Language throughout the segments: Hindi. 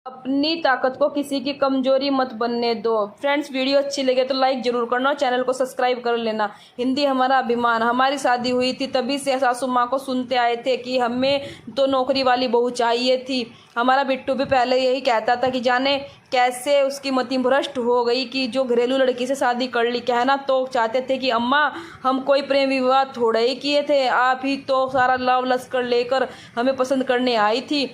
अपनी ताकत को किसी की कमजोरी मत बनने दो। फ्रेंड्स, वीडियो अच्छी लगे तो लाइक जरूर करना और चैनल को सब्सक्राइब कर लेना। हिंदी हमारा अभिमान। हमारी शादी हुई थी तभी से सासू माँ को सुनते आए थे कि हमें तो नौकरी वाली बहू चाहिए थी। हमारा बिट्टू भी पहले यही कहता था कि जाने कैसे उसकी मति भ्रष्ट हो गई कि जो घरेलू लड़की से शादी कर ली। कहना तो चाहते थे कि अम्मा हम कोई प्रेम विवाह थोड़े ही किए थे, आप ही तो सारा लव लश्कर लेकर हमें पसंद करने आई थी।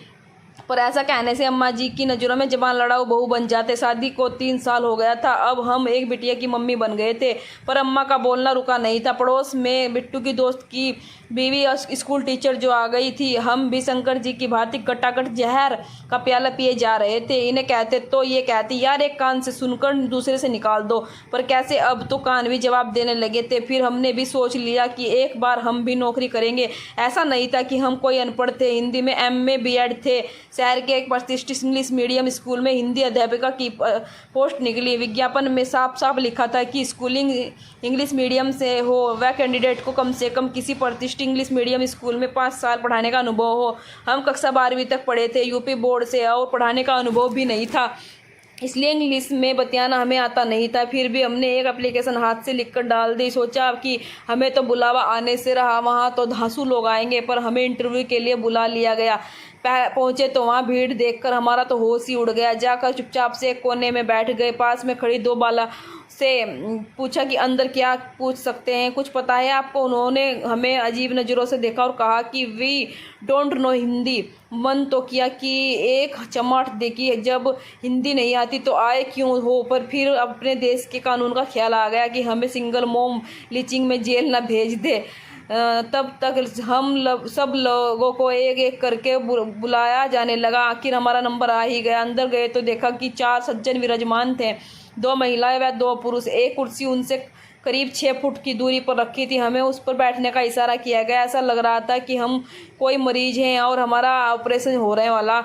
पर ऐसा कहने से अम्मा जी की नज़रों में जबान लड़ाऊ बहू बन जाते। शादी को 3 साल हो गया था, अब हम एक बिटिया की मम्मी बन गए थे। पर अम्मा का बोलना रुका नहीं था। पड़ोस में बिट्टू की दोस्त की बीवी और स्कूल टीचर जो आ गई थी, हम भी शंकर जी की भांति कटाकट जहर का प्याला पिए जा रहे थे। इन्हें कहते तो ये कहती यार एक कान से सुनकर दूसरे से निकाल दो, पर कैसे अब तो कान भी जवाब देने लगे थे। फिर हमने भी सोच लिया कि एक बार हम भी नौकरी करेंगे। ऐसा नहीं था कि हम कोई अनपढ़ थे, हिंदी में MA BEd थे। शहर के एक प्रतिष्ठित इंग्लिश मीडियम स्कूल में हिंदी अध्यापिका की पोस्ट निकली। विज्ञापन में साफ साफ लिखा था कि स्कूलिंग इंग्लिश मीडियम से हो, वह कैंडिडेट को कम से कम किसी प्रतिष्ठित इंग्लिश मीडियम स्कूल में 5 साल पढ़ाने का अनुभव हो। हम कक्षा 12वीं तक पढ़े थे यूपी बोर्ड से, और पढ़ाने का अनुभव भी नहीं था, इसलिए इंग्लिश में बतियाना हमें आता नहीं था। फिर भी हमने एक एप्लीकेशन हाथ से लिखकर डाल दी। सोचा कि हमें तो बुलावा आने से रहा, वहाँ तो धांसू लोग आएंगे। पर हमें इंटरव्यू के लिए बुला लिया गया। पहुंचे तो वहाँ भीड़ देखकर हमारा तो होश ही उड़ गया। जाकर चुपचाप से एक कोने में बैठ गए। पास में खड़ी 2 बाला से पूछा कि अंदर क्या पूछ सकते हैं, कुछ पता है आपको? उन्होंने हमें अजीब नज़रों से देखा और कहा कि वी डोंट नो हिंदी। मन तो किया कि एक चमाट देखी, जब हिंदी नहीं आती तो आए क्यों हो। पर फिर अपने देश के कानून का ख्याल आ गया कि हमें सिंगल मोम लीचिंग में जेल ना भेज दे। तब तक हम सब लोगों को एक एक करके बुलाया जाने लगा। आखिर हमारा नंबर आ ही गया। अंदर गए तो देखा कि 4 सज्जन विराजमान थे, 2 महिलाएं व 2 पुरुष। एक कुर्सी उनसे करीब 6 फुट की दूरी पर रखी थी। हमें उस पर बैठने का इशारा किया गया। ऐसा लग रहा था कि हम कोई मरीज हैं और हमारा ऑपरेशन होने वाला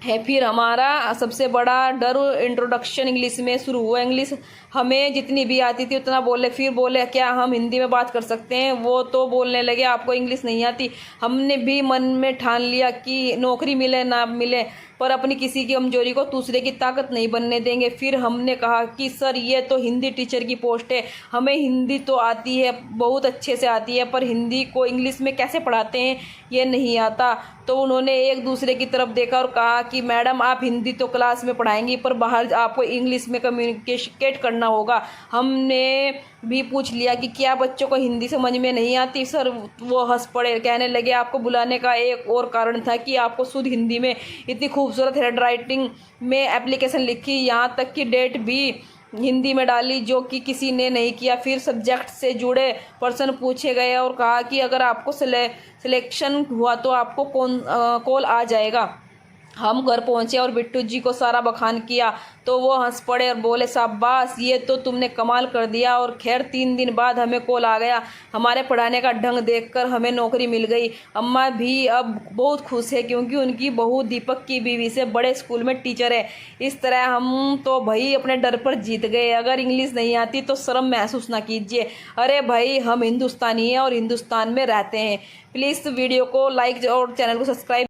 है। फिर हमारा सबसे बड़ा डर इंट्रोडक्शन इंग्लिश में शुरू हुआ। इंग्लिश हमें जितनी भी आती थी उतना बोले। फिर बोले क्या हम हिंदी में बात कर सकते हैं? वो तो बोलने लगे आपको इंग्लिश नहीं आती। हमने भी मन में ठान लिया कि नौकरी मिले ना मिले, पर अपनी किसी की कमजोरी को दूसरे की ताकत नहीं बनने देंगे। फिर हमने कहा कि सर ये तो हिंदी टीचर की पोस्ट है, हमें हिंदी तो आती है, बहुत अच्छे से आती है, पर हिंदी को इंग्लिश में कैसे पढ़ाते हैं ये नहीं आता। तो उन्होंने एक दूसरे की तरफ देखा और कहा कि मैडम आप हिंदी तो क्लास में पढ़ाएंगी, पर बाहर आपको इंग्लिश में कम्युनिकेट करना होगा। हमने भी पूछ लिया कि क्या बच्चों को हिंदी समझ में नहीं आती? सर वो हंस पड़े, कहने लगे आपको बुलाने का एक और कारण था कि आपको शुद्ध हिंदी में इतनी खूबसूरत हैंड राइटिंग में एप्लीकेशन लिखी, यहाँ तक कि डेट भी हिंदी में डाली, जो कि किसी ने नहीं किया। फिर सब्जेक्ट से जुड़े प्रश्न पूछे गए और कहा कि अगर आपको सिलेक्शन हुआ तो आपको कॉल आ जाएगा। हम घर पहुंचे और बिट्टू जी को सारा बखान किया तो वो हंस पड़े और बोले शाबाश ये तो तुमने कमाल कर दिया। और खैर 3 दिन बाद हमें कॉल आ गया। हमारे पढ़ाने का ढंग देखकर हमें नौकरी मिल गई। अम्मा भी अब बहुत खुश है क्योंकि उनकी बहू दीपक की बीवी से बड़े स्कूल में टीचर है। इस तरह हम तो भाई अपने डर पर जीत गए। अगर इंग्लिश नहीं आती तो शर्म महसूस ना कीजिए। अरे भाई हम हिंदुस्तानी हैं और हिंदुस्तान में रहते हैं। प्लीज़ वीडियो को लाइक और चैनल को सब्सक्राइब